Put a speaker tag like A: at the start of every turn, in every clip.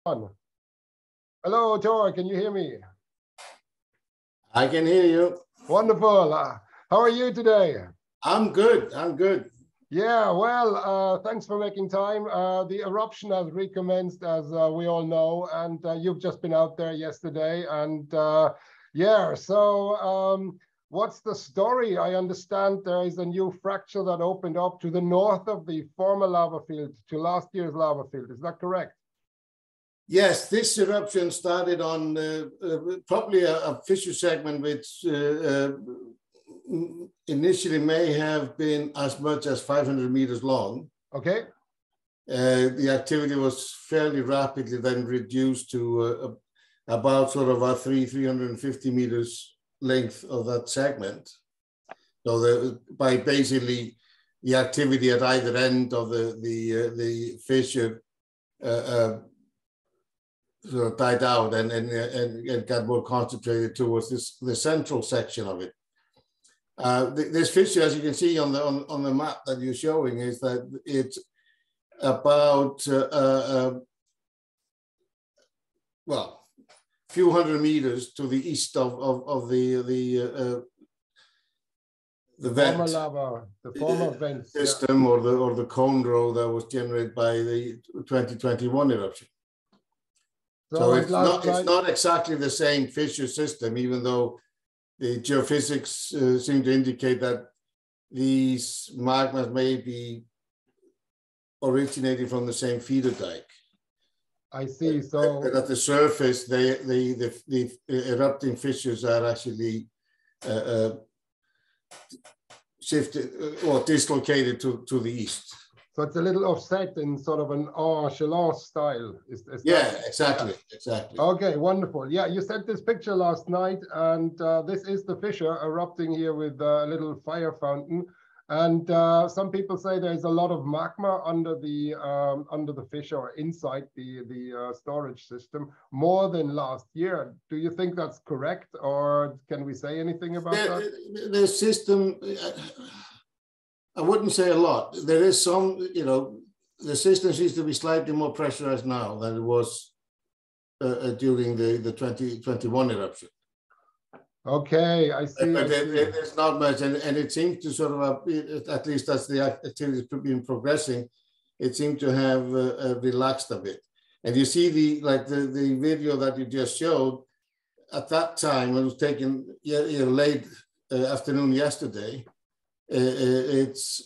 A: Hello, Thor, can you hear me?
B: I can hear you.
A: Wonderful. How are you today?
B: I'm good. I'm good.
A: Yeah, well, thanks for making time. The eruption has recommenced, as we all know, and you've just been out there yesterday. And yeah, so what's the story? I understand there is a new fracture that opened up to the north of the former lava field, to last year's lava field. Is that correct?
B: Yes, this eruption started on probably a fissure segment which initially may have been as much as 500 meters long.
A: Okay.
B: The activity was fairly rapidly then reduced to about sort of a 350 meters length of that segment. So by basically the activity at either end of the fissure sort of died out and got more concentrated towards the central section of it. This fissure, as you can see on the map that you're showing, is that it's about well, a few hundred meters to the east of the vent,
A: former lava, the former vent
B: system, yeah, or the cone row that was generated by the 2021 eruption. So it's not exactly the same fissure system, even though the geophysics seem to indicate that these magmas may be originating from the same feeder dike.
A: I see. So
B: but at the surface, the erupting fissures are actually shifted or dislocated to the east.
A: So it's a little offset in sort of an Archelan style.
B: Yeah, exactly, exactly.
A: Okay, wonderful. Yeah, you sent this picture last night, and this is the fissure erupting here with a little fire fountain. And some people say there's a lot of magma under the fissure or inside the storage system, more than last year. Do you think that's correct, or can we say anything about that?
B: The system. I wouldn't say a lot. There is some, the system seems to be slightly more pressurized now than it was during the 2021 eruption.
A: Okay, I see.
B: But there's not much, and it seems to sort of, at least as the activity has been progressing, it seemed to have relaxed a bit. And you see the video that you just showed, at that time, it was taken late afternoon yesterday. Its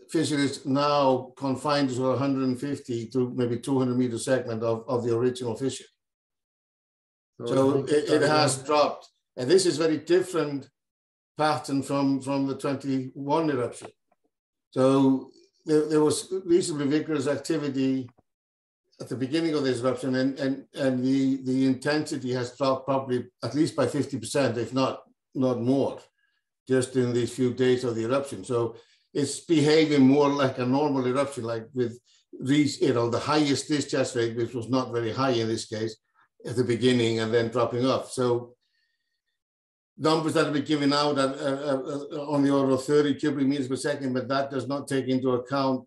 B: fissure is now confined to 150 to maybe 200 meter segment of the original fissure. So it has dropped. And this is very different pattern from the 21 eruption. So there was reasonably vigorous activity at the beginning of this eruption, and the intensity has dropped probably at least by 50%, if not more, just in these few days of the eruption. So it's behaving more like a normal eruption, like with these, the highest discharge rate, which was not very high in this case at the beginning, and then dropping off. So numbers that have been given out on the order of 30 cubic meters per second, but that does not take into account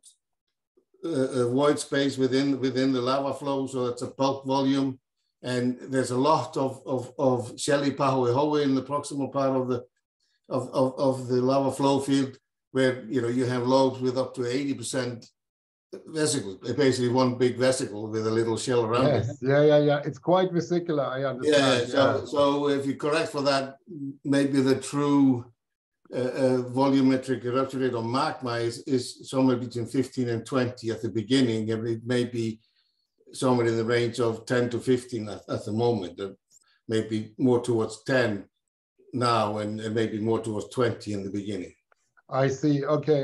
B: void space within the lava flow. So it's a bulk volume, and there's a lot of shelly pahoehoe in the proximal part of the lava flow field, where you have lobes with up to 80% vesicles, basically one big vesicle with a little shell around it.
A: Yeah. It's quite vesicular, I understand.
B: So if you correct for that, maybe the true volumetric eruption rate on magma is somewhere between 15 and 20 at the beginning, and it may be somewhere in the range of 10 to 15 at the moment, maybe more towards 10 now, and maybe more towards 20 in the beginning.
A: I see. Okay.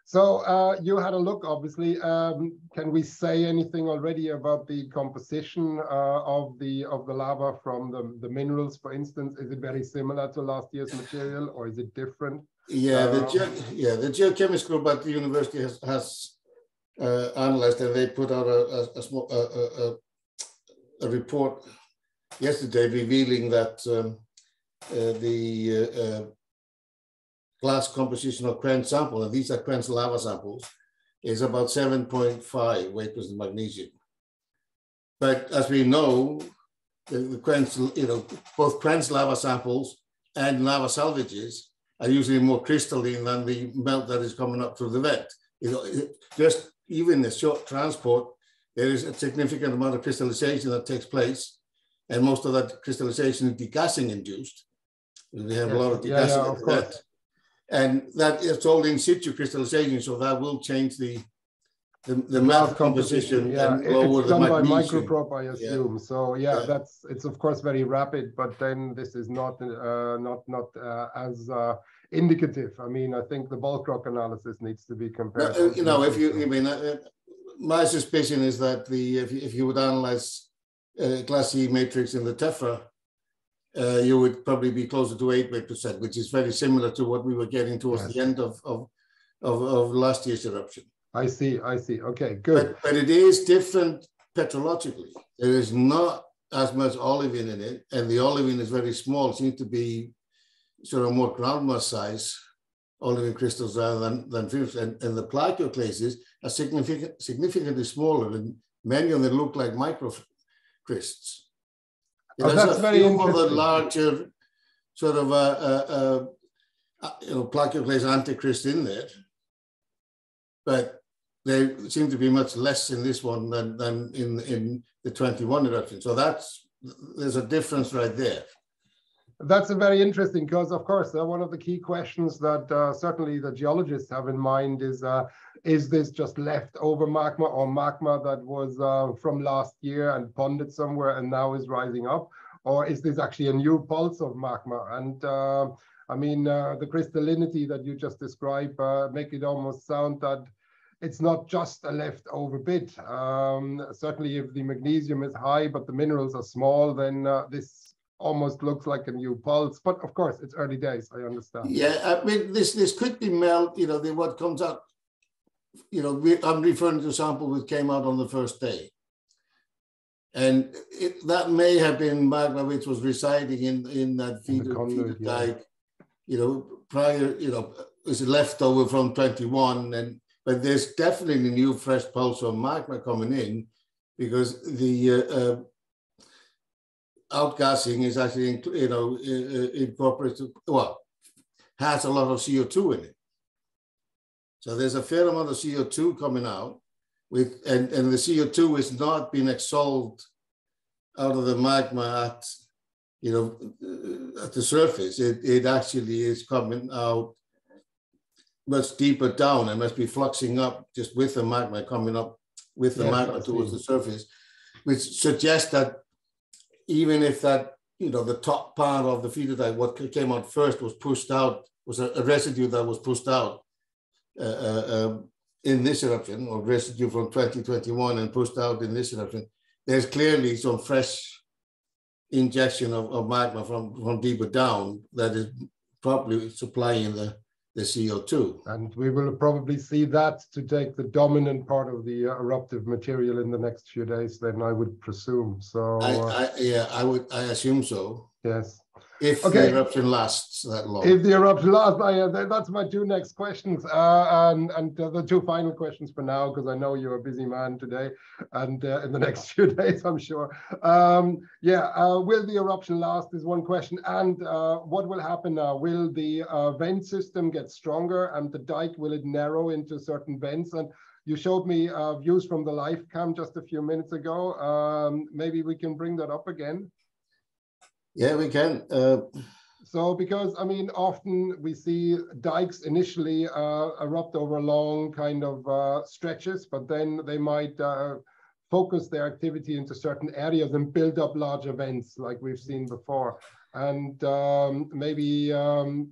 A: So you had a look, obviously. Can we say anything already about the composition of the lava from the minerals, for instance? Is it very similar to last year's material, or is it different?
B: Yeah, the geochemist group at the university has analyzed, and they put out a report yesterday revealing that the glass composition of quench sample, and these are quench lava samples, is about 7.5 weight percent magnesium. But as we know, the quench, both quench lava samples and lava salvages are usually more crystalline than the melt that is coming up through the vent. Just even the short transport, there is a significant amount of crystallization that takes place, and most of that crystallization is degassing induced. We have a lot of degassing in the vent. And that is all in situ crystallization, so that will change the melt composition and lower the magnesium.
A: It's done by microprop, I assume. So it's of course very rapid, but then this is not as indicative. I mean, I think the bulk rock analysis needs to be compared.
B: My suspicion is that if you would analyze glassy matrix in the tephra, you would probably be closer to 8%, which is very similar to what we were getting towards the end of last year's eruption.
A: I see. Okay, good.
B: But it is different petrologically. There is not as much olivine in it, and the olivine is very small. It seems to be sort of more groundmass size olivine crystals rather than FIRES. And the plagioclases are significantly smaller, and many of them look like microcrysts.
A: That's very interesting.
B: The larger sort of plagioclase anticryst in there, but they seem to be much less in this one than in the 21 eruption. So there's a difference right there.
A: That's a very interesting, because of course one of the key questions that certainly the geologists have in mind is this just leftover magma, or magma that was from last year and ponded somewhere and now is rising up, or is this actually a new pulse of magma? And I mean, the crystallinity that you just described make it almost sound that it's not just a leftover bit. Certainly if the magnesium is high but the minerals are small, then this almost looks like a new pulse. But of course, it's early days, I understand.
B: Yeah, I mean, this could be melt, what comes out, I'm referring to a sample which came out on the first day. And that may have been magma which was residing in that feeder dike, prior, is leftover from 21. But there's definitely a new fresh pulse of magma coming in, because the outgassing is actually, incorporated, has a lot of CO2 in it. So there's a fair amount of CO2 coming out, and the CO2 is not being exhaled out of the magma at the surface. It actually is coming out much deeper down and must be fluxing up just with the magma, coming up with the magma towards the surface, which suggests that even if that, the top part of the feeder dike, what came out first was pushed out, was a residue that was pushed out in this eruption, or residue from 2021 and pushed out in this eruption, there's clearly some fresh injection of magma from deeper down that is probably supplying the CO2.
A: And we will probably see that to take the dominant part of the eruptive material in the next few days, then I would presume. So
B: I assume so.
A: Yes.
B: If the eruption lasts that long.
A: If the eruption lasts, that's my two next questions. And the two final questions for now, because I know you're a busy man today and in the next few days, I'm sure. Will the eruption last is one question. And what will happen now? Will the vent system get stronger, and the dike, will it narrow into certain vents? And you showed me views from the live cam just a few minutes ago. Maybe we can bring that up again.
B: Yeah, we can.
A: So, because I mean, often we see dikes initially erupt over long kind of stretches, but then they might focus their activity into certain areas and build up large events like we've seen before. And maybe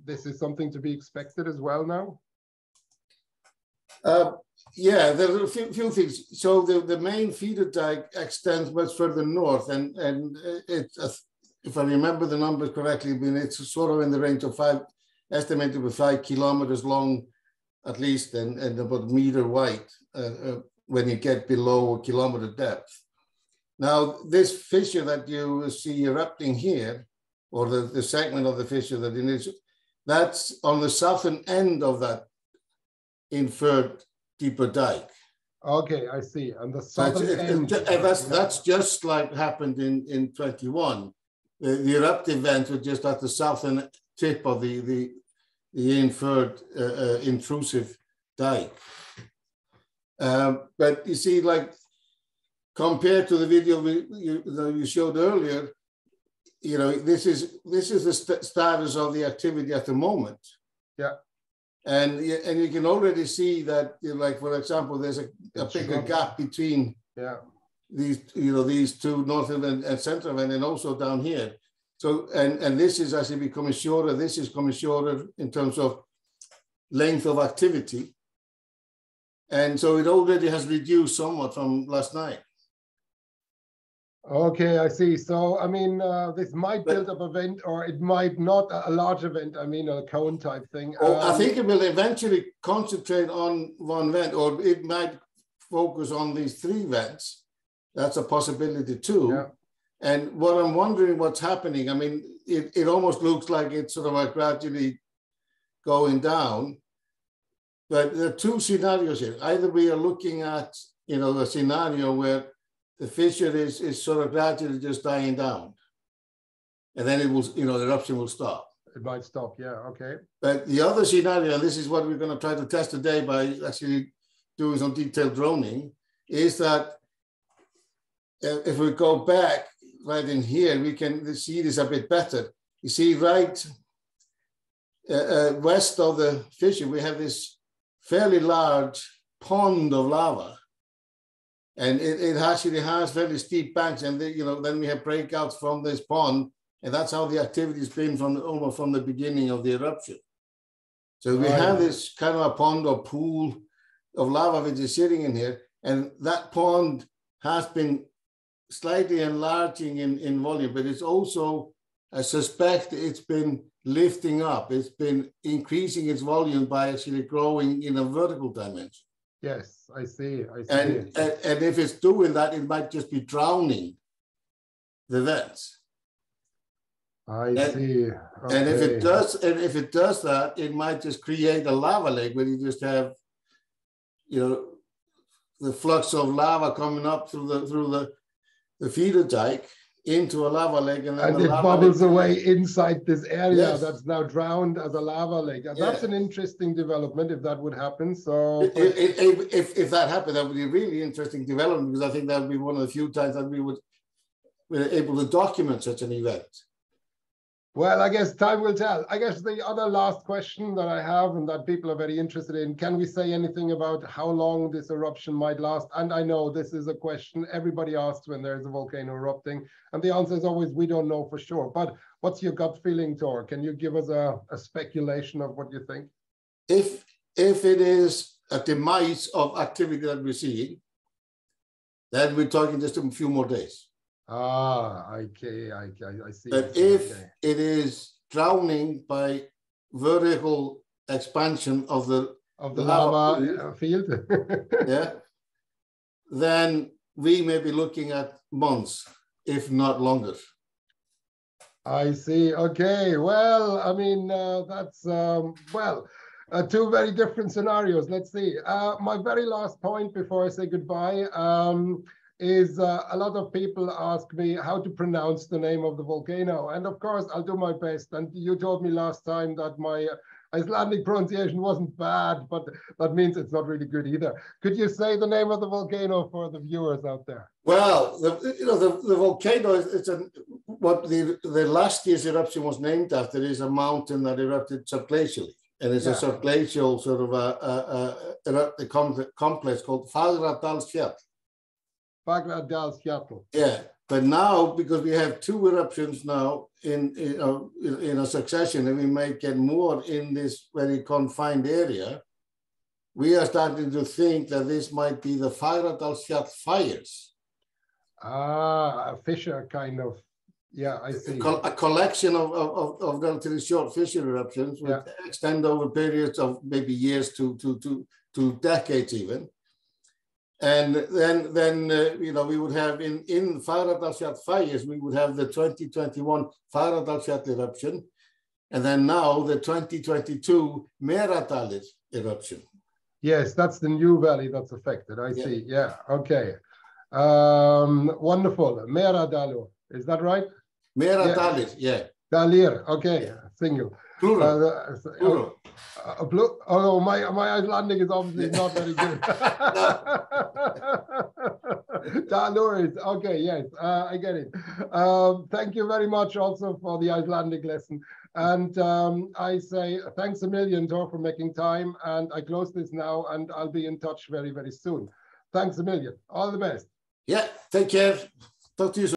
A: this is something to be expected as well now?
B: Yeah, there are a few things. So the main feeder dike extends much further north, and it's if I remember the numbers correctly, it's sort of in the range of estimated with 5 kilometers long, at least, and about a meter wide when you get below a kilometer depth. Now, this fissure that you see erupting here, or the segment of the fissure that it is, that's on the southern end of that inferred deeper dike.
A: Okay, I see. And the southern end.
B: That's just like happened in 21. The eruptive vent was just at the southern tip of the inferred intrusive dike. But you see, like compared to the video you showed earlier, you know, this is the status of the activity at the moment.
A: Yeah.
B: And you can already see that, you know, like for example, there's a bigger gap between these two northern and central vent, and also down here. So and this is actually becoming shorter. This is coming shorter in terms of length of activity, and so it already has reduced somewhat from last night.
A: Okay, I see. So, I mean, this might build up a vent, or it might not, a large event, I mean, a cone type thing.
B: I think it will eventually concentrate on one vent, or it might focus on these three vents. That's a possibility too.
A: Yeah.
B: And what I'm wondering what's happening, I mean, it almost looks like it's sort of like gradually going down. But there are two scenarios here. Either we are looking at, you know, a scenario where the fissure is sort of gradually just dying down. And then it will, you know, the eruption will stop.
A: It might stop, yeah, okay.
B: But the other scenario, and this is what we're going to try to test today by actually doing some detailed droning, is that if we go back right in here, we can see this a bit better. You see right west of the fissure, we have this fairly large pond of lava. And it actually has very steep banks, and you know, then we have breakouts from this pond, and that's how the activity has been almost from the beginning of the eruption. So we have this kind of a pond or pool of lava which is sitting in here, and that pond has been slightly enlarging in volume, but it's also, I suspect, it's been lifting up. It's been increasing its volume by actually growing in a vertical dimension.
A: Yes, I see.
B: And if it's doing that, it might just be drowning the vents.
A: I see. Okay.
B: And if it does that, it might just create a lava lake where you just have, you know, the flux of lava coming up through the feeder dike into a lava lake, and
A: it bubbles away inside this area that's now drowned as a lava lake. That's an interesting development if that would happen. So
B: if that happened, that would be a really interesting development, because I think that would be one of the few times that we're able to document such an event.
A: Well, I guess time will tell. I guess the other last question that I have, and that people are very interested in, can we say anything about how long this eruption might last? And I know this is a question everybody asks when there's a volcano erupting, and the answer is always, we don't know for sure. But what's your gut feeling, Thor? Can you give us a speculation of what you think?
B: If it is a demise of activity that we're seeing, then we're talking just a few more days.
A: Okay, I see.
B: But if it is drowning by vertical expansion of the
A: lava field,
B: then we may be looking at months, if not longer.
A: I see. Okay. Well, I mean, that's two very different scenarios. Let's see. My very last point before I say goodbye is a lot of people ask me how to pronounce the name of the volcano. And of course, I'll do my best. And you told me last time that my Icelandic pronunciation wasn't bad, but that means it's not really good either. Could you say the name of the volcano for the viewers out there?
B: Well, the volcano is what the last year's eruption was named after is a mountain that erupted subglacially. And it's a subglacial sort of a complex called Fagradalsfjall.
A: Fagradalsfjall.
B: Yeah, but now, because we have two eruptions now in a succession, and we may get more in this very confined area, we are starting to think that this might be the Fagradalsfjall FIRES.
A: A fissure kind of, yeah, I see.
B: A collection of relatively short fissure eruptions which extend over periods of maybe years to decades even. And then we would have in Fagradalsfjall FIRES, we would have the 2021 Fagradalsfjall eruption, and then now the 2022 Meradalir eruption.
A: Yes, that's the new valley that's affected. I see. Yeah. Okay. Wonderful. Mera Dalu. Is that right?
B: Mera Dalir. Yeah.
A: Dalir. Okay. Single.
B: Plural. Plural.
A: Oh, my Icelandic is obviously not very good. Dalur is okay. Yes, I get it. Thank you very much also for the Icelandic lesson. And I say thanks a million, Thor, for making time. And I close this now, and I'll be in touch very, very soon. Thanks a million. All the best.
B: Yeah. Take care. Talk to you soon.